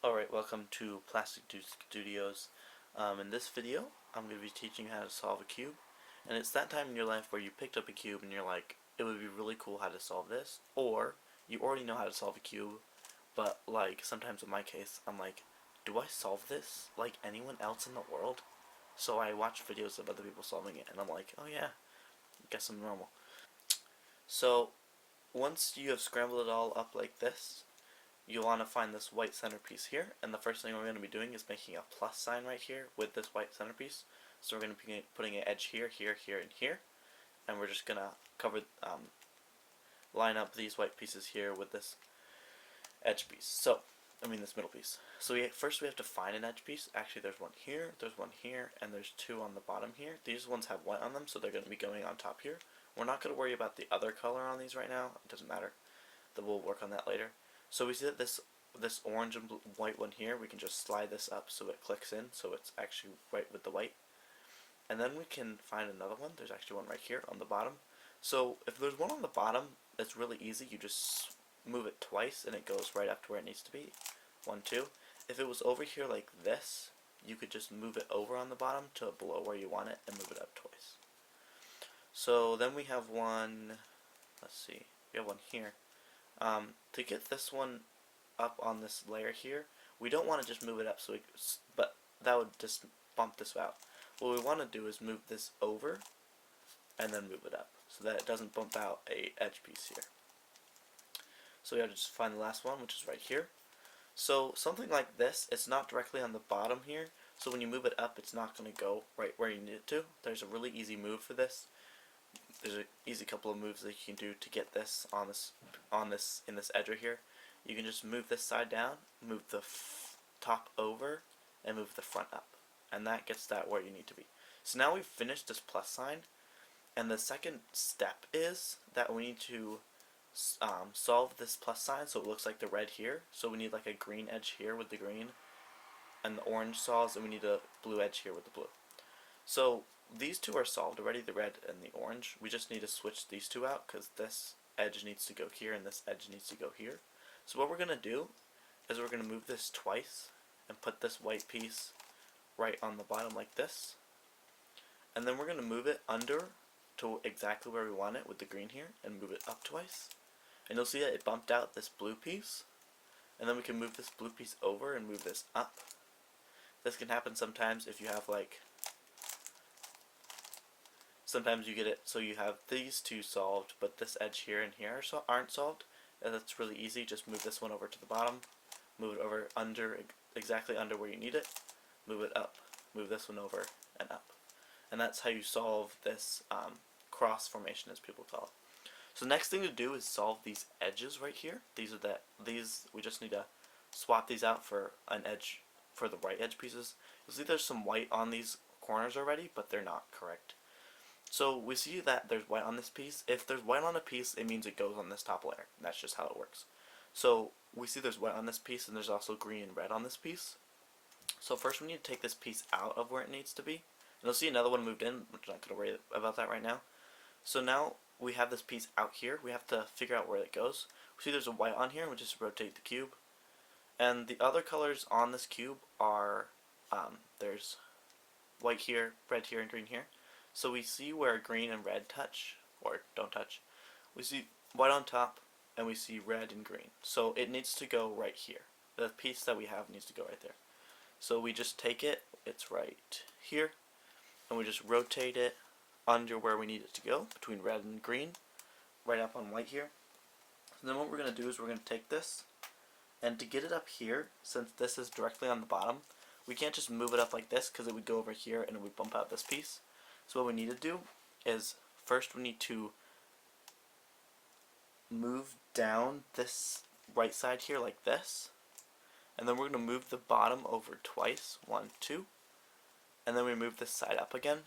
Alright, welcome to Plastic Dude Studios. In this video, I'm going to be teaching you how to solve a cube. And it's that time in your life where you picked up a cube and you're like, it would be really cool how to solve this. Or, you already know how to solve a cube, but like, sometimes in my case, I'm like, do I solve this like anyone else in the world? So I watch videos of other people solving it, and I'm like, oh yeah, guess I'm normal. So, once you have scrambled it all up like this, you'll want to find this white centerpiece here, and the first thing we're going to be doing is making a plus sign right here with this white centerpiece. So we're going to be putting an edge here, here, here, and here, and we're just going to line up these white pieces here with this edge piece. This middle piece. So first we have to find an edge piece. Actually, there's one here, and there's two on the bottom here. These ones have white on them, so they're going to be going on top here. We're not going to worry about the other color on these right now. It doesn't matter. We'll work on that later. So we see that this orange and white one here, we can just slide this up so it clicks in, so it's actually right with the white. And then we can find another one. There's actually one right here on the bottom. So if there's one on the bottom, it's really easy. You just move it twice and it goes right up to where it needs to be. 1, 2. If it was over here like this, you could just move it over on the bottom to below where you want it and move it up twice. So then we have one, let's see, we have one here. To get this one up on this layer here, we don't want to just move it up, but that would just bump this out. What we want to do is move this over and then move it up so that it doesn't bump out a edge piece here. So we have to just find the last one, which is right here. So something like this, it's not directly on the bottom here, so when you move it up, it's not going to go right where you need it to. There's a really easy move for this. There's an easy couple of moves that you can do to get this in this edge right here. You can just move this side down, move the top over, and move the front up, and that gets that where you need to be. So now we've finished this plus sign, and the second step is that we need to solve this plus sign so it looks like the red here. So we need like a green edge here with the green, and the orange solves, and we need a blue edge here with the blue. So these two are solved already, the red and the orange. We just need to switch these two out because this edge needs to go here and this edge needs to go here. So what we're going to do is we're going to move this twice and put this white piece right on the bottom like this. And then we're going to move it under to exactly where we want it with the green here and move it up twice. And you'll see that it bumped out this blue piece. And then we can move this blue piece over and move this up. This can happen sometimes if you have sometimes you get it so you have these two solved, but this edge here and here aren't solved. And that's really easy. Just move this one over to the bottom, move it over exactly under where you need it, move it up, move this one over and up. And that's how you solve this cross formation, as people call it. So the next thing to do is solve these edges right here. These we just need to swap these out for an edge for the right edge pieces. You'll see there's some white on these corners already, but they're not correct. So we see that there's white on this piece. If there's white on a piece, it means it goes on this top layer. That's just how it works. So we see there's white on this piece, and there's also green and red on this piece. So first we need to take this piece out of where it needs to be. And you'll see another one moved in. We're not going to worry about that right now. So now we have this piece out here. We have to figure out where it goes. We see there's a white on here, and we just rotate the cube. And the other colors on this cube are, there's white here, red here, and green here. So we see where green and red touch, or don't touch. We see white on top, and we see red and green. So it needs to go right here. The piece that we have needs to go right there. So we just take it, it's right here, and we just rotate it under where we need it to go, between red and green, right up on white here. And then what we're going to do is we're going to take this, and to get it up here, since this is directly on the bottom, we can't just move it up like this because it would go over here and it would bump out this piece. So what we need to do is first we need to move down this right side here like this, and then we're going to move the bottom over twice, 1, 2, and then we move this side up again,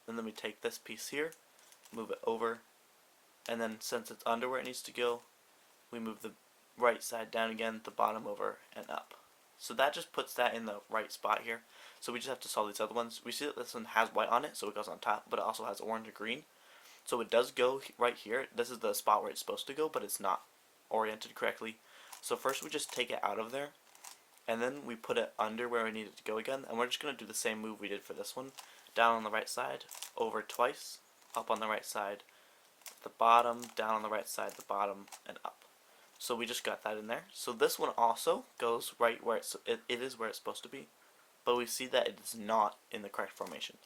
and then we take this piece here, move it over, and then since it's under where it needs to go, we move the right side down again, the bottom over and up. So that just puts that in the right spot here. So we just have to solve these other ones. We see that this one has white on it, so it goes on top, but it also has orange and green. So it does go right here. This is the spot where it's supposed to go, but it's not oriented correctly. So first we just take it out of there, and then we put it under where we need it to go again, and we're just going to do the same move we did for this one. Down on the right side, over twice, up on the right side, the bottom, down on the right side, the bottom, and up. So we just got that in there. So this one also goes right where it is where it's supposed to be, but we see that it is not in the correct formation.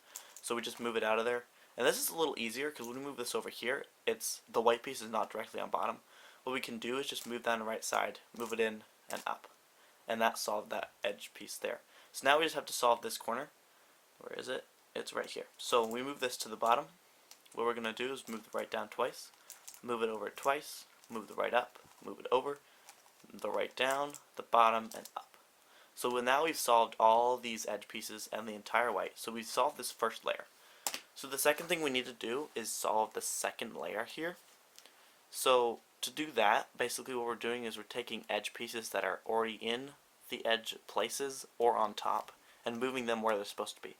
So we just move it out of there. And this is a little easier because when we move this over here, the white piece is not directly on bottom. What we can do is just move that on the right side, move it in and up. And that solved that edge piece there. So now we just have to solve this corner. Where is it? It's right here. So when we move this to the bottom, what we're going to do is move the right down twice, move it over twice, move the right up, move it over, the right down, the bottom, and up. So now we've solved all these edge pieces and the entire white. So we've solved this first layer. So the second thing we need to do is solve the second layer here. So to do that, basically what we're doing is we're taking edge pieces that are already in the edge places or on top and moving them where they're supposed to be.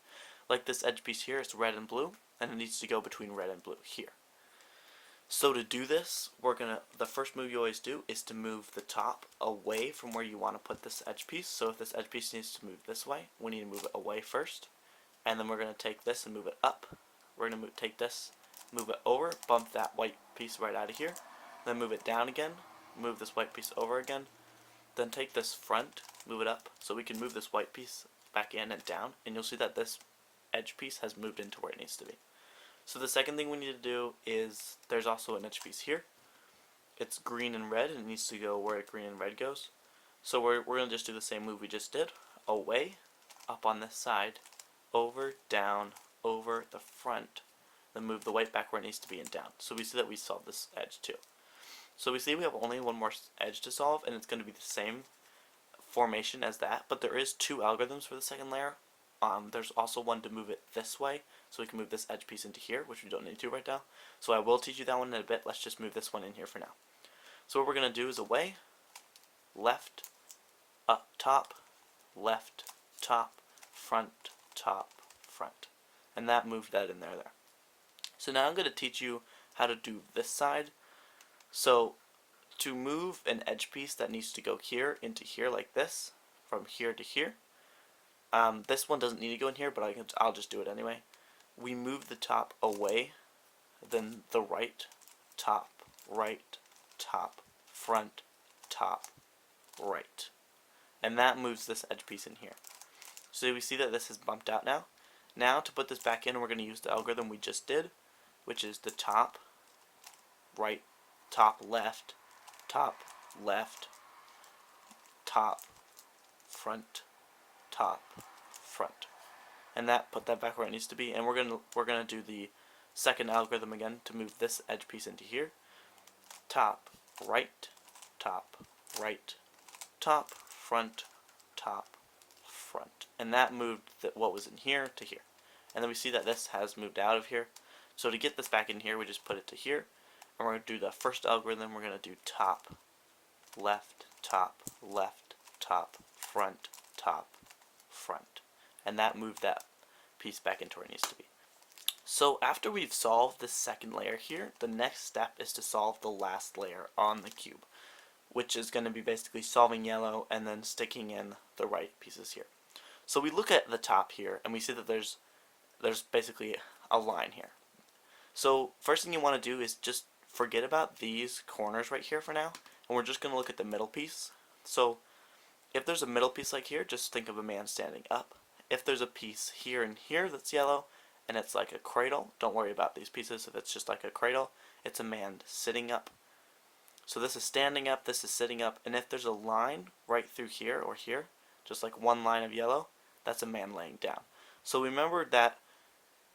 Like this edge piece here is red and blue, and it needs to go between red and blue here. So to do this, the first move you always do is to move the top away from where you want to put this edge piece. So if this edge piece needs to move this way, we need to move it away first. And then we're going to take this and move it up. We're going to take this, move it over, bump that white piece right out of here. Then move it down again, move this white piece over again. Then take this front, move it up, so we can move this white piece back in and down. And you'll see that this edge piece has moved into where it needs to be. So the second thing we need to do is, there's also an edge piece here. It's green and red, and it needs to go where green and red goes. So we're going to just do the same move we just did. Away, up on this side, over, down, over the front, then move the white back where it needs to be and down. So we see that we solved this edge too. So we see we have only one more edge to solve, and it's going to be the same formation as that, but there is two algorithms for the second layer. There's also one to move it this way, so we can move this edge piece into here, which we don't need to right now. So I will teach you that one in a bit. Let's just move this one in here for now. So what we're going to do is away, left, up, top, left, top, front, top, front. And that moved that in there. So now I'm going to teach you how to do this side. So to move an edge piece that needs to go here into here like this, from here to here, this one doesn't need to go in here, but I'll just do it anyway. We move the top away, then the right, top, front, top, right. And that moves this edge piece in here. So we see that this is bumped out now. Now to put this back in, we're going to use the algorithm we just did, which is the top, right, top, left, top, front, top, front. And that put that back where it needs to be. And we're gonna do the second algorithm again to move this edge piece into here. Top, right, top, front, top, front. And that moved what was in here to here. And then we see that this has moved out of here. So to get this back in here, we just put it to here. And we're going to do the first algorithm. We're going to do top, left, top, front, top, front. And that moved that piece back into where it needs to be. So after we've solved the second layer here, the next step is to solve the last layer on the cube, which is going to be basically solving yellow and then sticking in the right pieces here. So we look at the top here and we see that there's basically a line here. So first thing you want to do is just forget about these corners right here for now, and we're just going to look at the middle piece. So if there's a middle piece like here, just think of a man standing up. If there's a piece here and here that's yellow and it's like a cradle, don't worry about these pieces. If it's just like a cradle, it's a man sitting up. So this is standing up, this is sitting up, and if there's a line right through here or here, just like one line of yellow, that's a man laying down. So remember that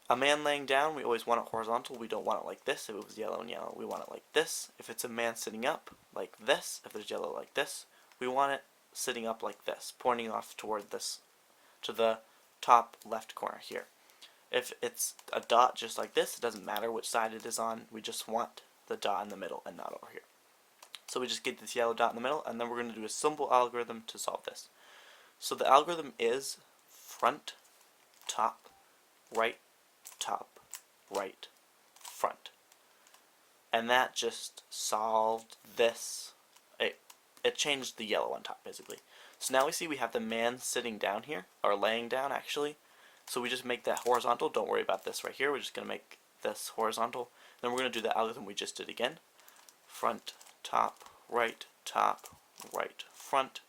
a man laying down, we always want it horizontal. We don't want it like this if it was yellow and yellow. We want it like this. If it's a man sitting up, like this. If there's yellow, like this. We want it sitting up like this, pointing off toward this, to the top left corner here. If it's a dot just like this, it doesn't matter which side it is on. We just want the dot in the middle and not over here. So we just get this yellow dot in the middle, and then we're going to do a simple algorithm to solve this. So the algorithm is front, top, right, front. And that just solved this. It changed the yellow on top, basically. So now we see we have the man sitting down here, or laying down actually. So we just make that horizontal. Don't worry about this right here. We're just going to make this horizontal. Then we're going to do the algorithm we just did again. Front, top, right, front.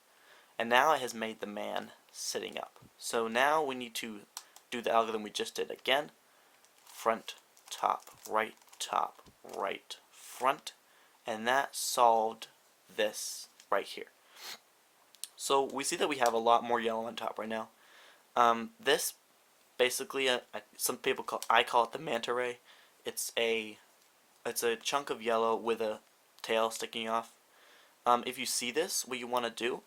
And now it has made the man sitting up. So now we need to do the algorithm we just did again. Front, top, right, front. And that solved this right here. So we see that we have a lot more yellow on top right now. This basically, some people I call it the manta ray. It's a chunk of yellow with a tail sticking off. If you see this, what you want to do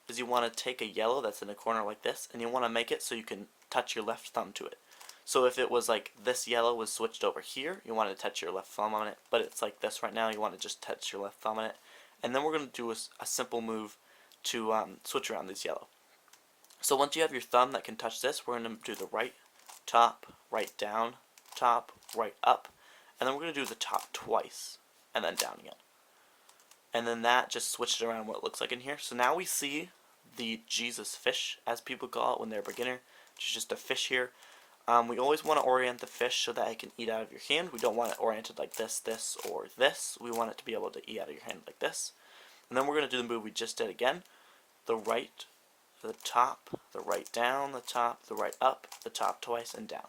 is you want to take a yellow that's in a corner like this, and you want to make it so you can touch your left thumb to it. So if it was like this yellow was switched over here, you want to touch your left thumb on it, but it's like this right now, you want to just touch your left thumb on it. And then we're going to do a simple move to switch around this yellow. So once you have your thumb that can touch this, we're going to do the right, top, right down, top, right up, and then we're going to do the top twice, and then down again. And then that just switched around what it looks like in here. So now we see the Jesus fish, as people call it when they're a beginner, which is just a fish here. We always want to orient the fish so that it can eat out of your hand. We don't want it oriented like this, this, or this. We want it to be able to eat out of your hand like this. And then we're going to do the move we just did again. The right, the top, the right down, the top, the right up, the top twice, and down.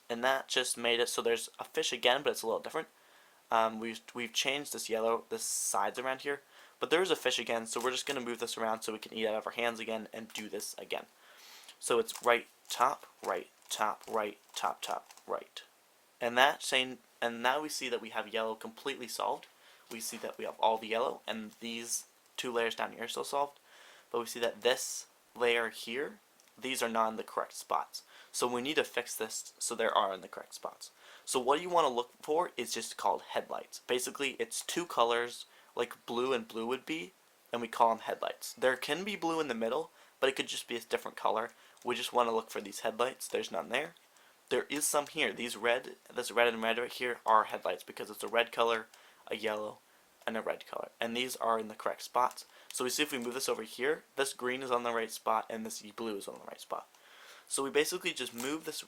And that just made it so there's a fish again, but it's a little different. We've changed this yellow, this sides around here, but there is a fish again, so we're just going to move this around so we can eat out of our hands again and do this again. So it's right, top, right, top, right. And now we see that we have yellow completely solved. We see that we have all the yellow, and these two layers down here are still solved. But we see that this layer here, these are not in the correct spots. So we need to fix this so they are in the correct spots. So what you want to look for is just called headlights. Basically, it's two colors like blue and blue would be, and we call them headlights. There can be blue in the middle, but it could just be a different color. We just want to look for these headlights. There's none there. There is some here. This red and red right here are headlights because it's a red color, a yellow, and a red color. And these are in the correct spots. So we see if we move this over here, this green is on the right spot and this blue is on the right spot. So we basically just move these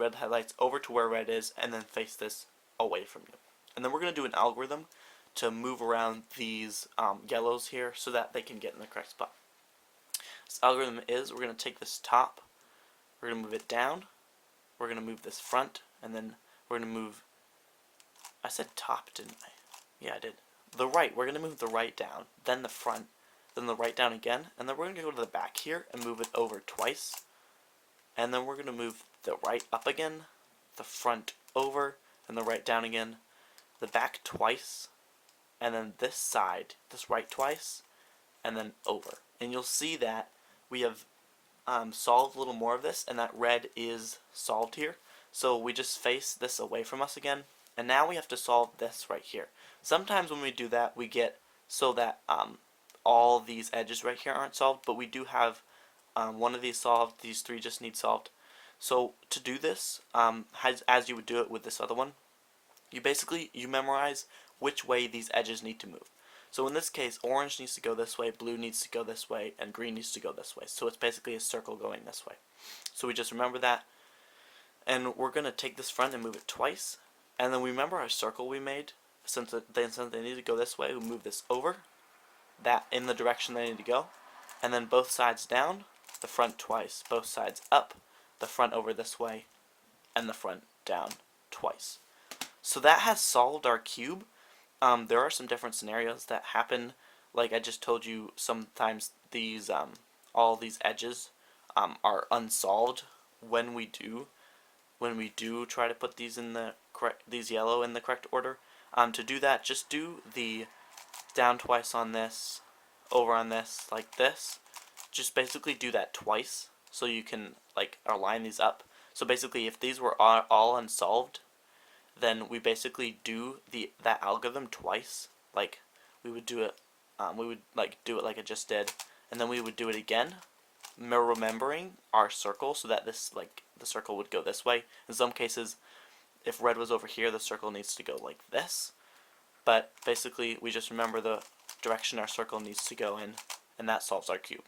red headlights over to where red is and then face this away from you. And then we're going to do an algorithm to move around these yellows here so that they can get in the correct spot. This algorithm is, we're going to take this top, we're going to move it down, we're going to move this front, and then we're going to move, I said top, didn't I? Yeah, I did. The right, we're going to move the right down, then the front, then the right down again, and then we're going to go to the back here and move it over twice. And then we're going to move the right up again, the front over, and the right down again, the back twice, and then this side, this right twice, and then over. And you'll see that we have solved a little more of this, and that red is solved here. So we just face this away from us again, and now we have to solve this right here. Sometimes when we do that, we get so that all these edges right here aren't solved, but we do have one of these solved. These three just need solved. So to do this, as you would do it with this other one, you memorize which way these edges need to move. So in this case, orange needs to go this way, blue needs to go this way, and green needs to go this way. So it's basically a circle going this way. So we just remember that, and we're going to take this front and move it twice, and then we remember our circle we made. Since they need to go this way, we move this over, that in the direction they need to go, and then both sides down, the front twice, both sides up, the front over this way, and the front down twice. So that has solved our cube. There are some different scenarios that happen. Like I just told you, sometimes these all these edges are unsolved when we do try to put these yellow in the correct order. To do that, just do the down twice on this, over on this, like this. Just basically do that twice so you can like align these up. So basically, if these were all unsolved, then we basically do that algorithm twice. Like we would do it do it like I just did, and then we would do it again, remembering our circle so that the circle would go this way. In some cases, if red was over here, the circle needs to go like this. But basically, we just remember the direction our circle needs to go in, and that solves our cube.